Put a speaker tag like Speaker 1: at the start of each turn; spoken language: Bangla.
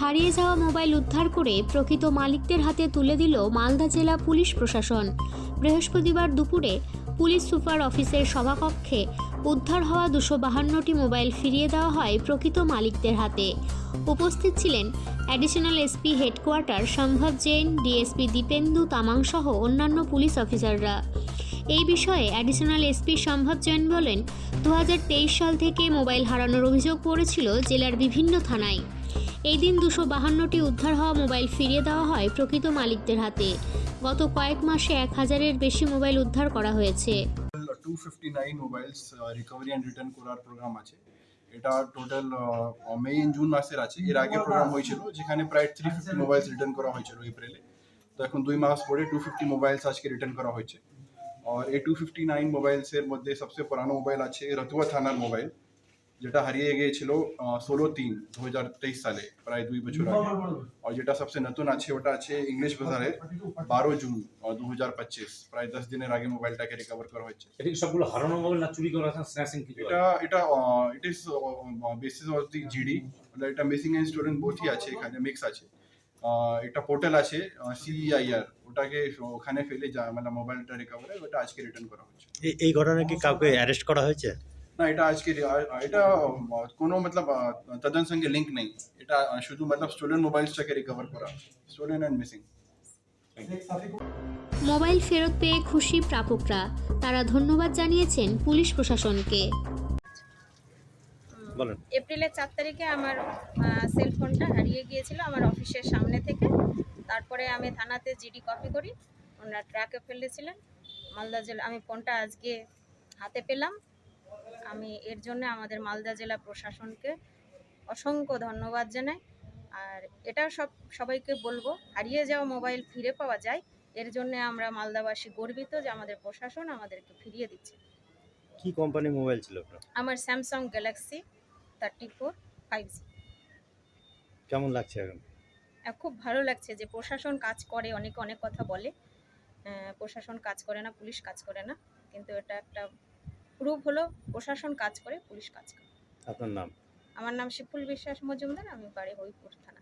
Speaker 1: হারিয়ে যাওয়া মোবাইল উদ্ধার করে প্রকৃত মালিকদের হাতে তুলে দিল মালদা জেলা পুলিশ প্রশাসন। বৃহস্পতিবার দুপুরে পুলিশ সুপার অফিসের সভাকক্ষে উদ্ধার হওয়া 252টি মোবাইল ফিরিয়ে দেওয়া হয় প্রকৃত মালিকদের হাতে। উপস্থিত ছিলেন অ্যাডিশনাল এসপি হেডকোয়ার্টার সম্ভব জৈন, ডিএসপি দীপেন্দু তামাং সহ অন্যান্য পুলিশ অফিসাররা। এই বিষয়ে অ্যাডিশনাল এসপি সম্ভব জৈন বলেন, 2023 সাল থেকে মোবাইল হারানোর অভিযোগ পড়েছিল জেলার বিভিন্ন থানায়। এই দিন 252টি উদ্ধার হওয়া মোবাইল ফিরিয়ে দেওয়া হয় প্রকৃত মালিকদের হাতে। গত কয়েক মাসে 1000-এর বেশি মোবাইল উদ্ধার করা হয়েছে।
Speaker 2: 259 মোবাইলস রিকভারি অ্যান্ড রিটার্ন করার প্রোগ্রাম আছে। এটা টোটাল মে জুন মাসের আছে। এর আগে প্রোগ্রাম হয়েছিল যেখানে প্রায় 350 মোবাইলস রিটার্ন করা হয়েছিল এপ্রিলে। তো এখন 2 মাস পরে 250 মোবাইলস আজকে রিটার্ন করা হয়েছে। আর এই 259 মোবাইলসের মধ্যে সবচেয়ে পুরানো মোবাইল আছে রতুয়া থানার মোবাইল, যেটা হারিয়ে গিয়েছিল 16/3/2023 সালে, প্রায় 2 বছর আগে। আর যেটা সবচেয়ে নতুন আছে ওটা আছে ইংলিশ বাজারের 12 জুন 2025, প্রায় 10 দিনের আগে মোবাইলটাকে রিকভার করা হয়েছে।
Speaker 3: এটা কি সবগুলো হারানো মোবাইল না চুরি করা, স্ন্যাচিং কিছু?
Speaker 2: এটা it is basis of the GD, এটা মিসিং এন্ড স্টোলেন বোথই আছে, এখানে মিক্স আছে। একটা পোর্টাল আছে CEIR, ওটাকে ওখানে ফেলে যা মানে মোবাইলটা রিকভার হয়, ওটা আজকে রিটার্ন করা হচ্ছে।
Speaker 4: এই ঘটনায় কি কাউকে অ্যারেস্ট করা হয়েছে?
Speaker 2: না, এটা আজকে এটা কোনো মতলব তাদের সঙ্গে লিঙ্ক নেই। এটা শুধু মতলব স্টোলেন মোবাইলসটাকে রিকভার করা, স্টোলেন অ্যান্ড মিসিং।
Speaker 1: মোবাইল ফেরত পেয়ে খুশি প্রাপকরা। তারা ধন্যবাদ জানিয়েছেন পুলিশ প্রশাসনকে।
Speaker 4: বলেন।
Speaker 5: এপ্রিলের 4 তারিখে আমার সেলফোনটা হারিয়ে গিয়েছিল আমার অফিসের সামনে থেকে। তারপরে আমি থানাতে জিডি কপি করি, ওনারা ট্রাকে ফেলেছিলেন মালদা জেলা। আমি ফোনটা আজকে হাতে পেলাম। আমি এর জন্য আমাদের মালদা জেলা প্রশাসনকে অসংখ্য ধন্যবাদ জানাই। আর এটা সবাইকে বলবো, হারিয়ে যাওয়া মোবাইল ফিরে পাওয়া যায়, এর জন্য আমরা মালদাবাসী গর্বিত যে আমাদের প্রশাসন আমাদেরকে ফিরিয়ে দিচ্ছে।
Speaker 4: কি কোম্পানি মোবাইল ছিল আপনার?
Speaker 5: আমার স্যামসাং গ্যালাক্সি 34 5G।
Speaker 4: কেমন লাগছে এখন?
Speaker 5: খুব ভালো লাগছে যে প্রশাসন কাজ করে। অনেকে অনেক কথা বলে প্রশাসন কাজ করে না, পুলিশ কাজ করে না, কিন্তু এটা একটা প্রুফ হলো প্রশাসন কাজ করে, পুলিশ কাজ করে।
Speaker 4: আপনার নাম?
Speaker 5: আমার নাম শিপুল বিশ্বাস মজুমদার, আমি বাড়ি হরিপুর থানা।